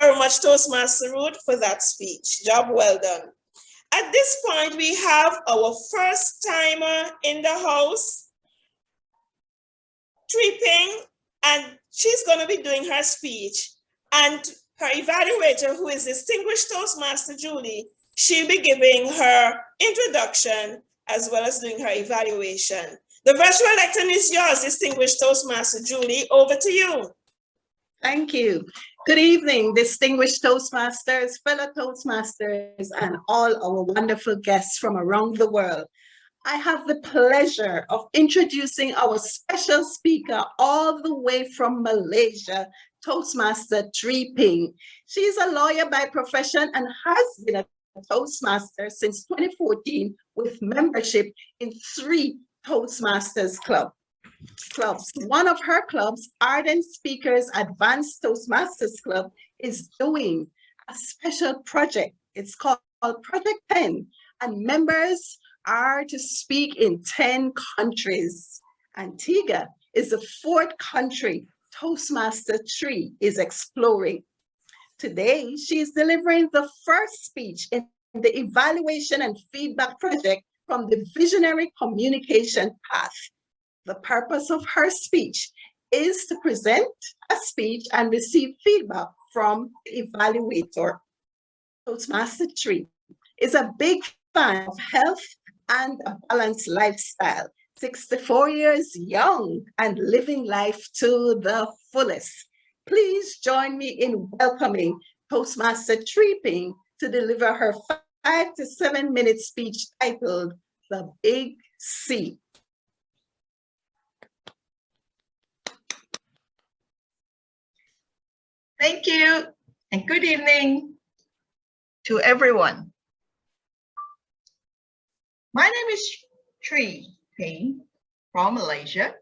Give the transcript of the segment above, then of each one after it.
very much, Toastmaster Ruth, for that speech. Job well done. At this point, we have our first timer in the house, Chooi Ping, and she's going to be doing her speech. And her evaluator, who is distinguished Toastmaster Julie, she'll be giving her introduction as well as doing her evaluation. The virtual lectern is yours, distinguished Toastmaster Julie. Over to you. Thank you. Good evening, distinguished Toastmasters, fellow Toastmasters, and all our wonderful guests from around the world. I have the pleasure of introducing our special speaker all the way from Malaysia, Toastmaster Chooi Ping. She is a lawyer by profession and has been a Toastmaster since 2014 with membership in 3 Toastmasters clubs. One of her clubs, Ardent Speakers Advanced Toastmasters Club, is doing a special project. It's called Project 10, and members are to speak in 10 countries. Antigua is the 4th country Toastmaster Chooi is exploring. Today, she is delivering the first speech in the Evaluation and Feedback Project from the Visionary Communication Path. The purpose of her speech is to present a speech and receive feedback from the evaluator. Toastmaster Chooi is a big fan of health and a balanced lifestyle, 64 years young and living life to the fullest. Please join me in welcoming Toastmaster Chooi Ping to deliver her 5 to 7 minute speech titled The Big C. Thank you, and good evening to everyone. My name is Chooi Ping from Malaysia,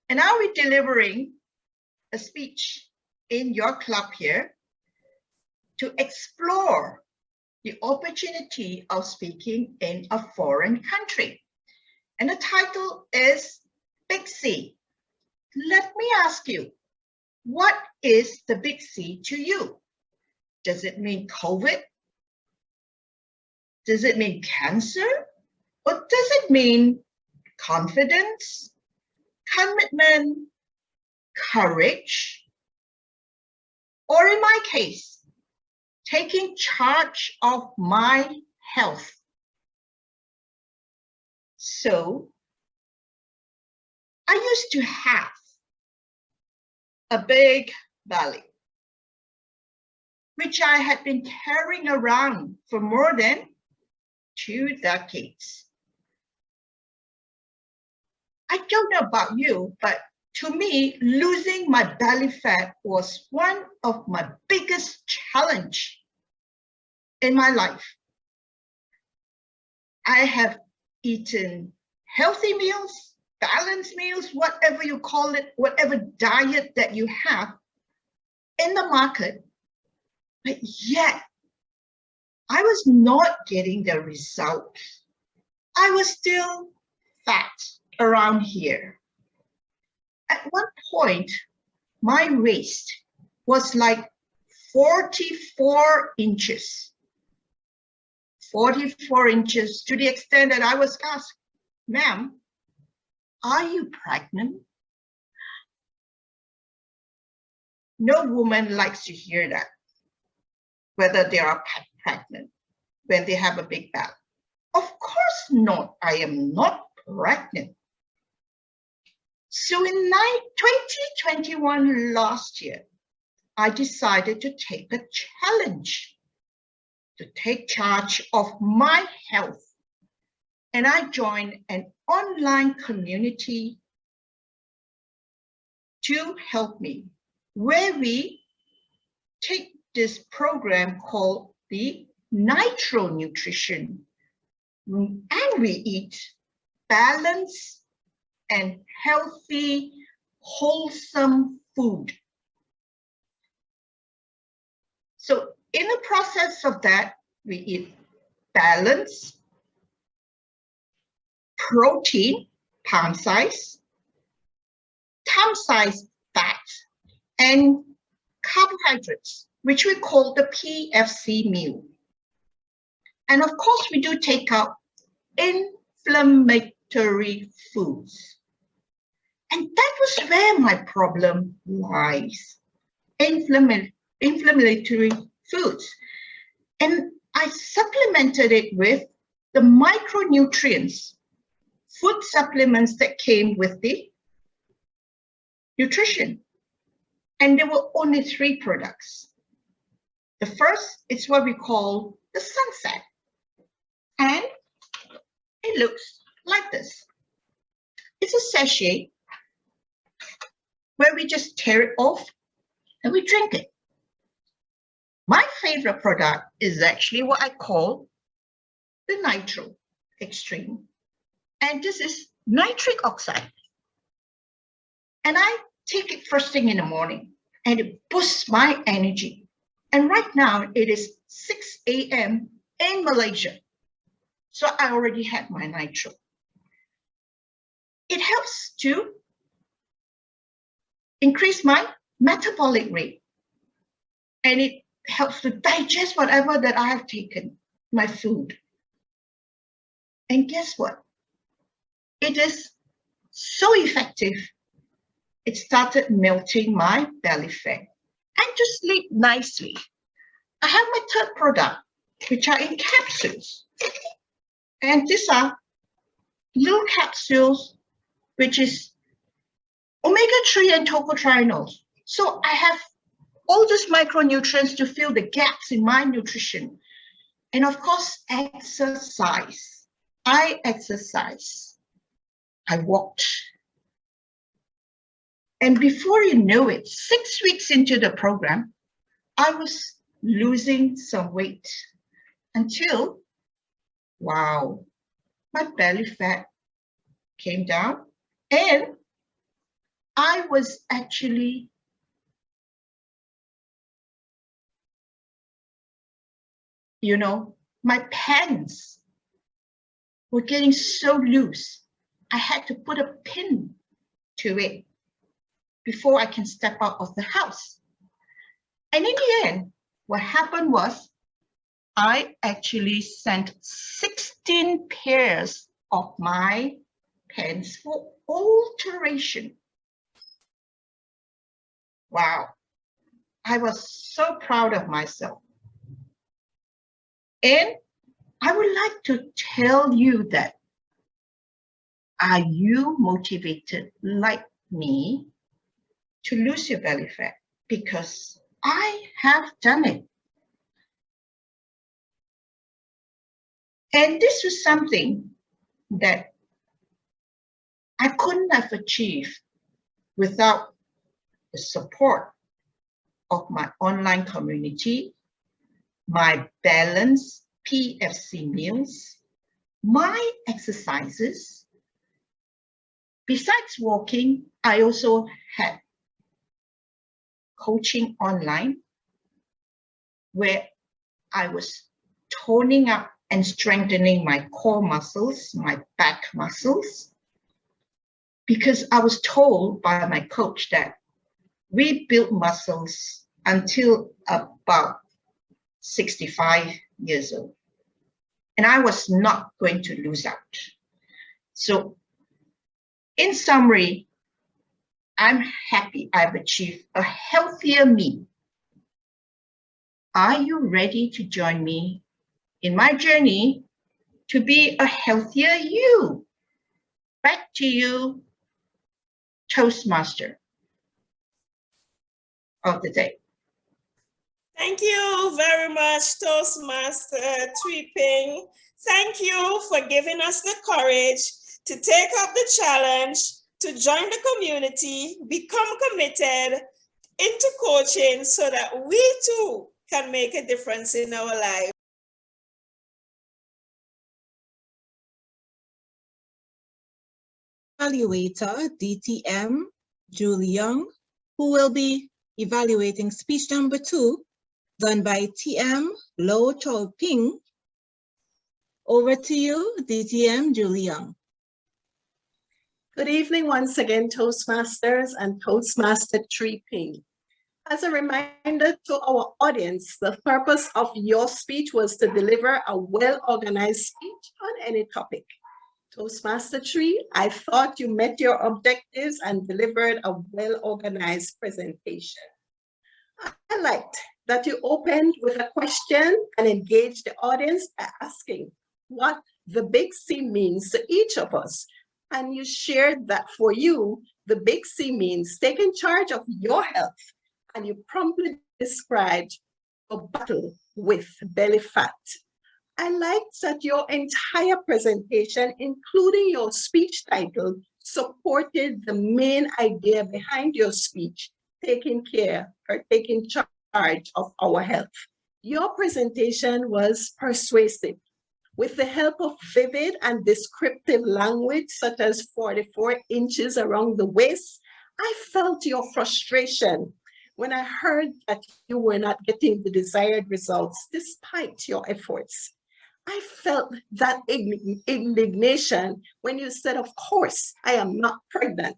and I'll be delivering a speech in your club here to explore the opportunity of speaking in a foreign country. And the title is Big C. Let me ask you, what is the big C to you? Does it mean COVID? Does it mean cancer? Or does it mean confidence, commitment, courage? Or in my case, taking charge of my health? So, I used to have a big belly, which I had been carrying around for more than 2 decades. I don't know about you, but to me, losing my belly fat was one of my biggest challenges in my life. I have eaten healthy meals, balanced meals, whatever you call it, whatever diet that you have in the market, but yet I was not getting the results. I was still fat around here. At one point, my waist was like 44 inches. 44 inches, to the extent that I was asked, "Ma'am, are you pregnant?" No woman likes to hear that, whether they are pregnant when they have a big belly. Of course not, I am not pregnant. So in 2021, last year, I decided to take a challenge, to take charge of my health. And I joined an online community to help me, where we take this program called the Nitro Nutrition, and we eat balanced and healthy, wholesome food. So in the process of that, we eat balanced protein, palm-sized fat, and carbohydrates, which we call the PFC meal. And of course, we do take out inflammatory foods. And that was where my problem lies, inflammatory foods. And I supplemented it with the micronutrients, food supplements that came with the nutrition. And there were only 3 products. The first is what we call the sunset. And it looks like this. It's a sachet where we just tear it off and we drink it. My favorite product is actually what I call the Nitro Extreme. And this is Nitric Oxide. And I take it first thing in the morning and it boosts my energy. And right now it is 6 a.m. in Malaysia. So I already had my Nitro. It helps to increase my metabolic rate. And it helps to digest whatever that I have taken, my food. And guess what? It is so effective. It started melting my belly fat and to sleep nicely. I have my third product, which are in capsules. And these are little capsules, which is omega-3 and tocotrienols. So I have all these micronutrients to fill the gaps in my nutrition. And of course, exercise. I exercise. I walked. And before you know it, 6 weeks into the program, I was losing some weight until, wow, my belly fat came down and I was actually my pants were getting so loose. I had to put a pin to it before I can step out of the house. And in the end, what happened was I actually sent 16 pairs of my pants for alteration. Wow, I was so proud of myself. And I would like to tell you that, are you motivated like me to lose your belly fat? Because I have done it. And this was something that I couldn't have achieved without the support of my online community, my balanced PFC meals, my exercises. Besides walking, I also had coaching online where I was toning up and strengthening my core muscles, my back muscles, because I was told by my coach that we build muscles until about 65 years old. And I was not going to lose out. So in summary, I'm happy I've achieved a healthier me. Are you ready to join me in my journey to be a healthier you? Back to you, Toastmaster of the day. Thank you very much, Toastmaster Chooi Ping. Thank you for giving us the courage to take up the challenge, to join the community, become committed into coaching so that we too can make a difference in our lives. Evaluator DTM Chooi, who will be evaluating speech number 2, done by TM Chooi Ping. Over to you, DTM Chooi. Good evening once again, Toastmasters and Toastmaster Chooi Ping. As a reminder to our audience, the purpose of your speech was to deliver a well-organized speech on any topic. Toastmaster 3, I thought you met your objectives and delivered a well-organized presentation. I liked that you opened with a question and engaged the audience by asking what the big C means to each of us. And you shared that for you, the big C means taking charge of your health. And you promptly described a battle with belly fat. I liked that your entire presentation, including your speech title, supported the main idea behind your speech, taking charge of our health. Your presentation was persuasive. With the help of vivid and descriptive language, such as 44 inches around the waist, I felt your frustration when I heard that you were not getting the desired results despite your efforts. I felt that indignation when you said, of course, I am not pregnant.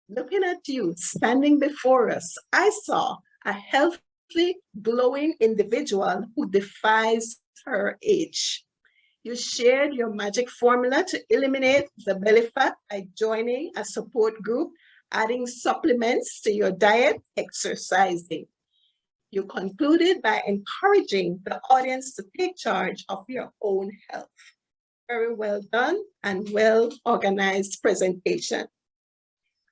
Looking at you standing before us, I saw a healthy, glowing individual who defies her age. You shared your magic formula to eliminate the belly fat by joining a support group, adding supplements to your diet, exercising. You concluded by encouraging the audience to take charge of your own health. Very well done and well-organized presentation.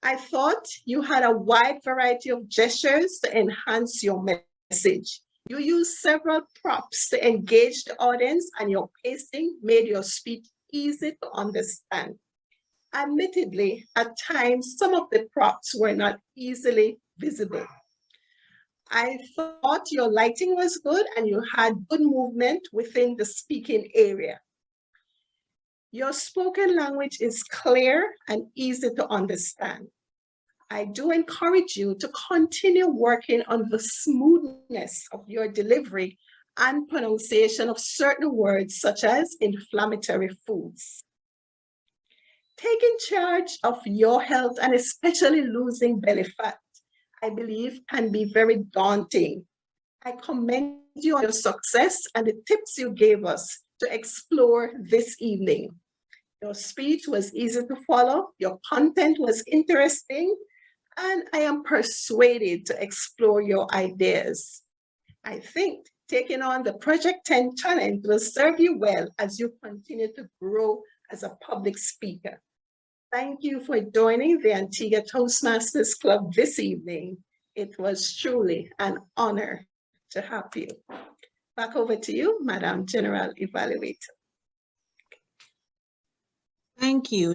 I thought you had a wide variety of gestures to enhance your message. You used several props to engage the audience, and your pacing made your speech easy to understand. Admittedly, at times, some of the props were not easily visible. I thought your lighting was good and you had good movement within the speaking area. Your spoken language is clear and easy to understand. I do encourage you to continue working on the smoothness of your delivery and pronunciation of certain words such as inflammatory foods. Taking charge of your health and especially losing belly fat, I believe, can be very daunting. I commend you on your success and the tips you gave us to explore this evening. Your speech was easy to follow, your content was interesting, and I am persuaded to explore your ideas. I think taking on the Project 10 challenge will serve you well as you continue to grow as a public speaker. Thank you for joining the Antigua Toastmasters Club this evening. It was truly an honor to have you. Back over to you, Madam General Evaluator. Thank you.